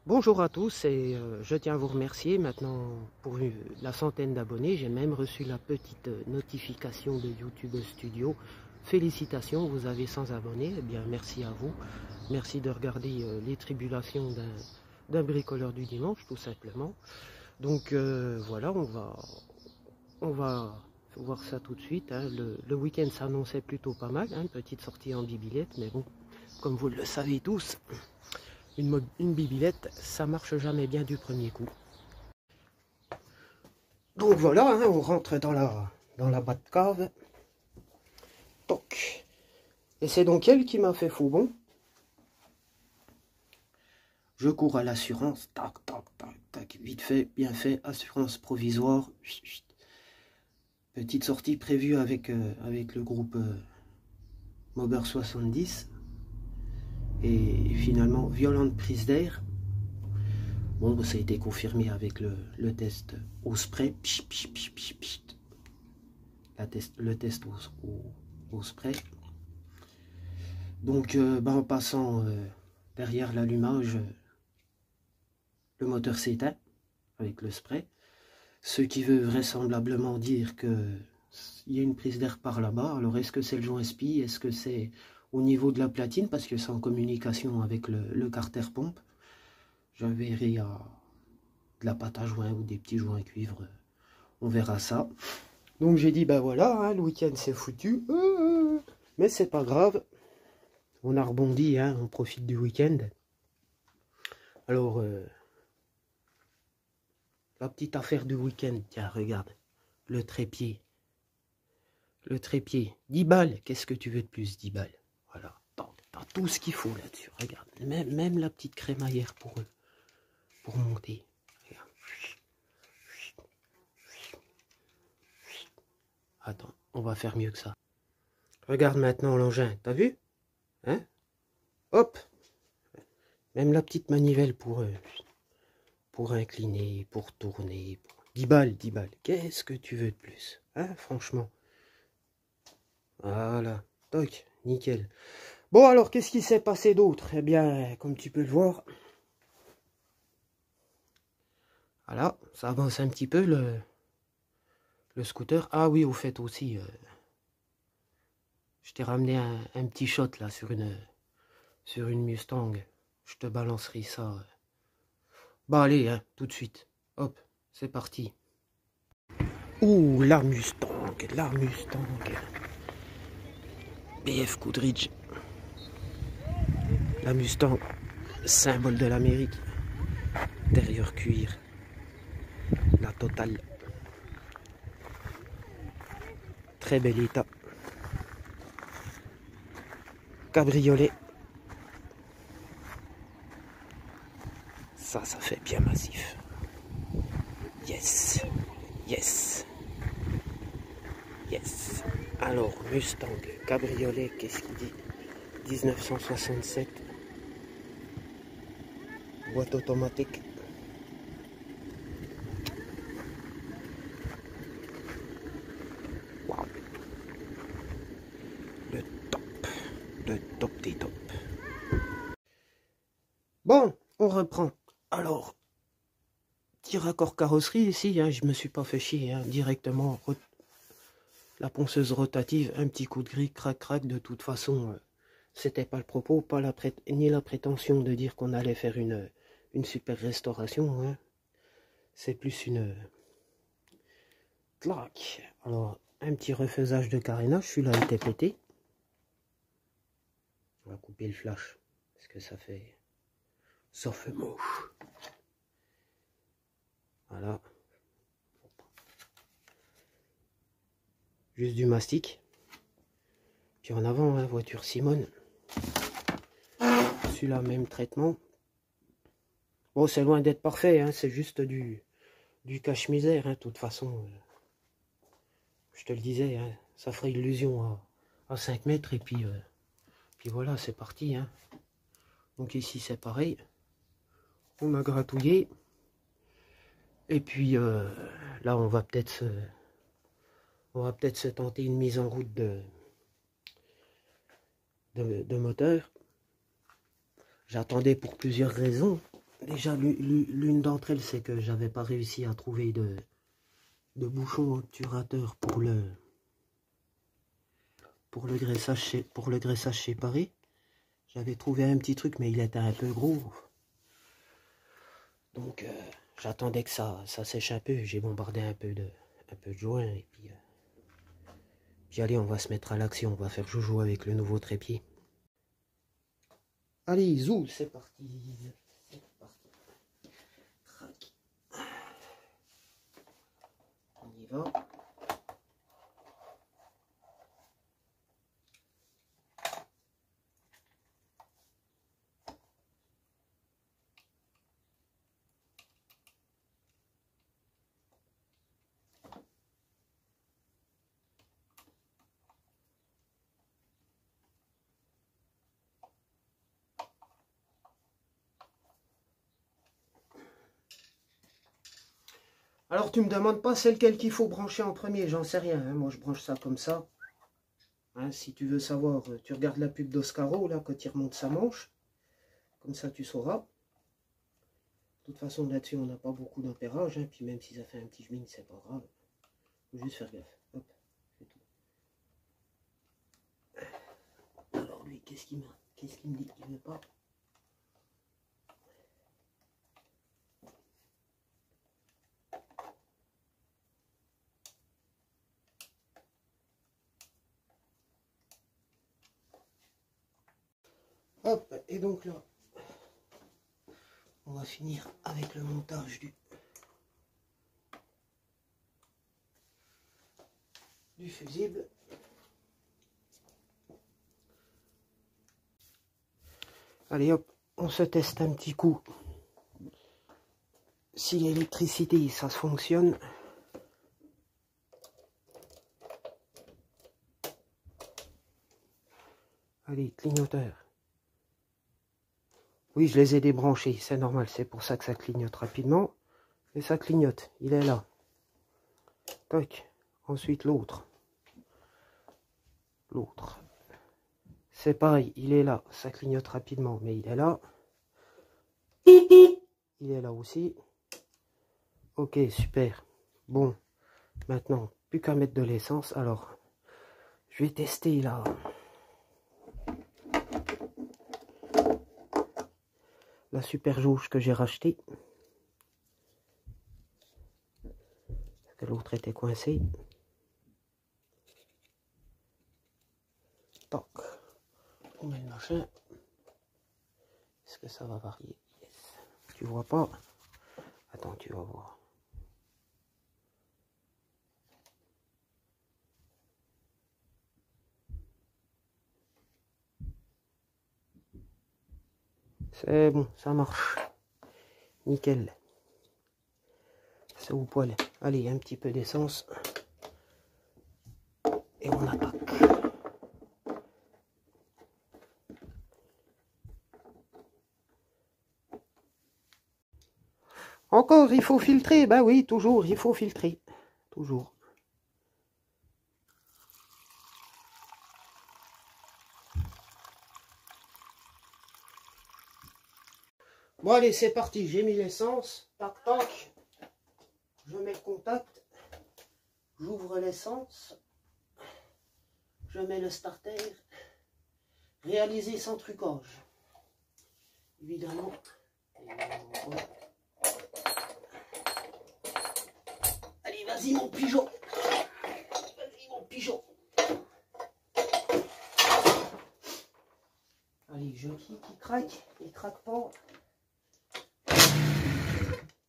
Bonjour à tous et je tiens à vous remercier maintenant pour la centaine d'abonnés. J'ai même reçu la petite notification de YouTube Studio. Félicitations, vous avez 100 abonnés. Eh bien, merci à vous. Merci de regarder les tribulations d'un bricoleur du dimanche, tout simplement. Donc voilà, on va voir ça tout de suite. Hein. Le week-end s'annonçait plutôt pas mal, hein, petite sortie en bibilette, mais bon, comme vous le savez tous, une bibilette, ça marche jamais bien du premier coup. Donc voilà, hein, on rentre dans la Batcave. Toc. Et c'est donc elle qui m'a fait faux bon. Je cours à l'assurance. Tac, tac, tac, tac. Vite fait, bien fait. Assurance provisoire. Petite sortie prévue avec le groupe Mobber 70. Et finalement, violente prise d'air. Bon, ça a été confirmé avec le test au spray. Le test au spray. Donc, en passant derrière l'allumage, le moteur s'éteint avec le spray. Ce qui veut vraisemblablement dire qu'il y a une prise d'air par là-bas. Alors, est-ce que c'est le joint SPI? Est-ce que c'est au niveau de la platine? Parce que c'est en communication avec le carter pompe. J'enverrai de la pâte à joint ou des petits joints cuivre. On verra ça. Donc j'ai dit, ben voilà, hein, le week-end c'est foutu. Mais c'est pas grave. On a rebondi, hein, on profite du week-end. Alors, la petite affaire du week-end, tiens, regarde. Le trépied. Le trépied. 10 balles. Qu'est-ce que tu veux de plus, 10 balles? Voilà. T'as tout ce qu'il faut là-dessus. Regarde. Même la petite crémaillère pour monter. Regarde. Attends, on va faire mieux que ça. Regarde maintenant l'engin. T'as vu? Hein? Hop! Même la petite manivelle pour incliner, pour tourner. 10 balles, 10 balles. Qu'est-ce que tu veux de plus? Hein, franchement. Voilà. Toc, nickel. Bon, alors, qu'est-ce qui s'est passé d'autre? Eh bien, comme tu peux le voir. Voilà, ça avance un petit peu, le scooter. Ah oui, au fait aussi, je t'ai ramené un petit shot, là, sur une Mustang. Je te balancerai ça. Bah allez, hein, tout de suite. Hop, c'est parti. Ouh, la Mustang, la Mustang. BF Goodrich. La Mustang, symbole de l'Amérique. Intérieur cuir. La totale. Très bel état. Cabriolet. Ça fait bien massif. Yes. Yes. Yes. Alors, Mustang, cabriolet, qu'est-ce qu'il dit? 1967. Boîte automatique. Waouh. Le top des tops. Bon, on reprend. Alors, petit raccord carrosserie ici, hein, je me suis pas fait chier, hein, directement la ponceuse rotative, un petit coup de grille, crac crac, de toute façon, c'était pas le propos, ni la prétention de dire qu'on allait faire une super restauration, hein. C'est plus une clac. Alors, un petit refaisage de carénage, celui-là était pété. On va couper le flash, parce que ça fait moche. Voilà. Juste du mastic. Puis en avant, hein, voiture Simone. Celui-là, même traitement. Bon, c'est loin d'être parfait, hein, c'est juste du cache-misère, hein, de toute façon. Je te le disais, hein, ça ferait illusion à 5 mètres, et puis voilà, c'est parti. Hein. Donc ici, c'est pareil. On a gratouillé. Et puis là, on va peut-être se tenter une mise en route de moteur. J'attendais pour plusieurs raisons. Déjà, l'une d'entre elles, c'est que j'avais pas réussi à trouver de bouchon obturateur pour le graissage séparé. J'avais trouvé un petit truc, mais il était un peu gros. Donc, j'attendais que ça sèche un peu. J'ai bombardé un peu de joint. Et puis allez, on va se mettre à l'action. On va faire joujou avec le nouveau trépied. Allez, zou, c'est parti. C'est parti. Trac. On y va. Alors tu me demandes pas c'est lequel qu'il faut brancher en premier, j'en sais rien, hein. Moi je branche ça comme ça. Hein, si tu veux savoir, tu regardes la pub d'Oscaro là quand il remonte sa manche. Comme ça tu sauras. De toute façon là-dessus on n'a pas beaucoup d'ampérage, hein, puis même si ça fait un petit chemin, c'est pas grave. Faut juste faire gaffe. Hop, c'est tout. Alors lui, qu'est-ce qu'il me dit qu'il veut pas? Hop, et donc là, on va finir avec le montage du fusible. Allez hop, on se teste un petit coup. Si l'électricité, ça fonctionne. Allez, clignoteur. Oui, je les ai débranchés, c'est normal, c'est pour ça que ça clignote rapidement. Et ça clignote, il est là. Toc. Ensuite l'autre. L'autre. C'est pareil, il est là, ça clignote rapidement, mais il est là. Il est là aussi. Ok, super. Bon, maintenant, plus qu'à mettre de l'essence. Alors, je vais tester là. La super jauge que j'ai rachetée. Parce que l'autre était coincée. Toc. On met le machin. Est-ce que ça va varier? Yes. Tu vois pas? Attends, tu vas voir. C'est bon, ça marche. Nickel. C'est au poil. Allez, un petit peu d'essence. Et on attaque. Encore, il faut filtrer. Bah oui, toujours, il faut filtrer. Toujours. Bon allez, c'est parti, j'ai mis l'essence, tac tac, je mets le contact, j'ouvre l'essence, je mets le starter, réalisé sans trucage, évidemment. Allez, vas-y mon pigeon, vas-y mon pigeon. Allez, je clique, il craque pas.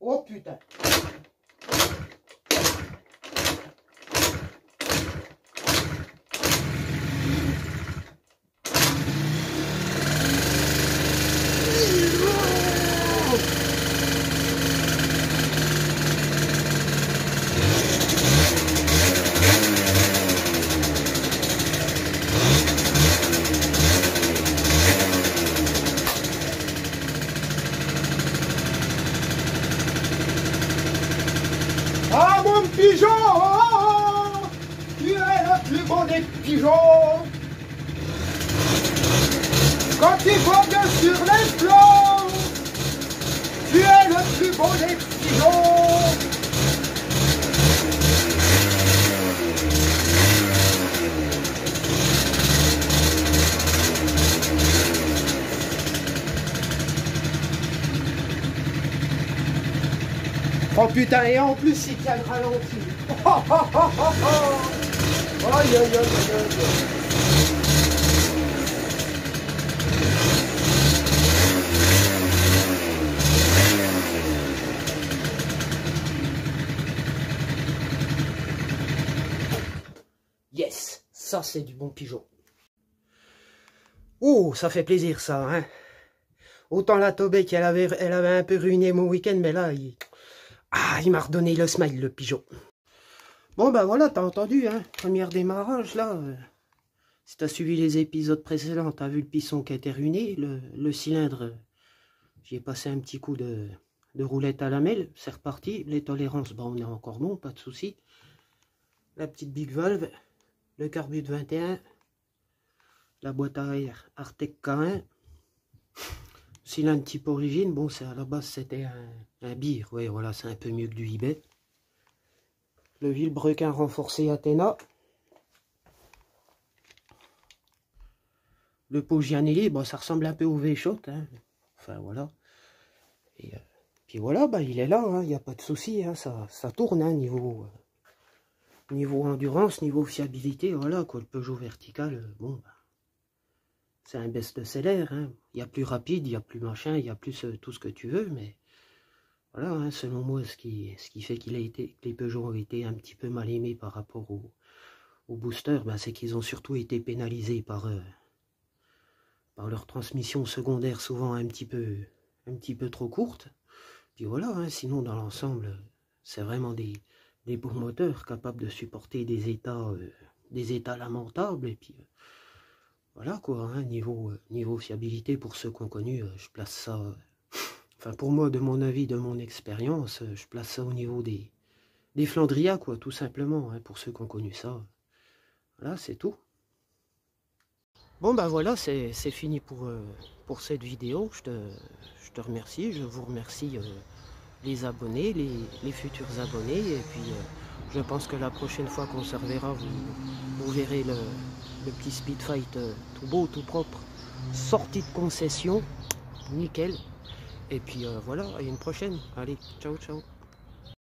Oh putain. Ah mon pigeon, tu es le plus beau des pigeons. Quand tu vogues sur les flots, plus beau des pigeons. Oh putain, et en plus il tient le ralenti. Oh, oh, oh, oh, oh. Aïe, aïe, aïe, aïe, aïe. Yes, ça c'est du bon pigeon. Oh, ça fait plaisir ça, hein. Autant la Tobec, elle avait un peu ruiné mon week-end, mais là, il m'a redonné le smile, le pigeon. Bon, ben voilà, t'as entendu, hein. Premier démarrage, là. Si t'as suivi les épisodes précédents, t'as vu le pisson qui a été ruiné. Le cylindre, j'y ai passé un petit coup de roulette à lamelle. C'est reparti. Les tolérances, bon, on est encore bon, pas de souci. La petite big valve. Le carbu de 21. La boîte arrière Artec K1. Cylindre type origine, bon, à la base c'était un Bir, ouais, voilà, c'est un peu mieux que du eBay. Le vilebrequin renforcé Athéna. Le pot Gianelli, bon, ça ressemble un peu au V-Shot, hein. Enfin voilà. Et puis voilà, bah, il est là, il n'y a pas de souci, hein, ça tourne, hein, niveau endurance, niveau fiabilité, voilà, quoi, le Peugeot vertical, bon, bah, c'est un best-seller, hein. Il y a plus rapide, il y a plus machin, il y a plus tout ce que tu veux, mais voilà, hein, selon moi, ce qui fait que les Peugeot ont été un petit peu mal aimés par rapport au booster, ben, c'est qu'ils ont surtout été pénalisés par leur transmission secondaire, souvent un petit peu trop courte. Puis voilà, hein, sinon dans l'ensemble, c'est vraiment des bons moteurs capables de supporter des états lamentables, et puis voilà quoi, hein, niveau fiabilité, pour ceux qui ont connu, je place ça, enfin pour moi, de mon avis, de mon expérience, je place ça au niveau des Flandria, quoi, tout simplement, hein, pour ceux qui ont connu ça. Voilà, c'est tout. Bon ben voilà, c'est fini pour cette vidéo. Je te remercie, je vous remercie les abonnés, les futurs abonnés, et puis je pense que la prochaine fois qu'on se reverra, vous verrez le petit Speedfight tout beau, tout propre, sorti de concession, nickel. Et puis voilà, à une prochaine. Allez, ciao ciao.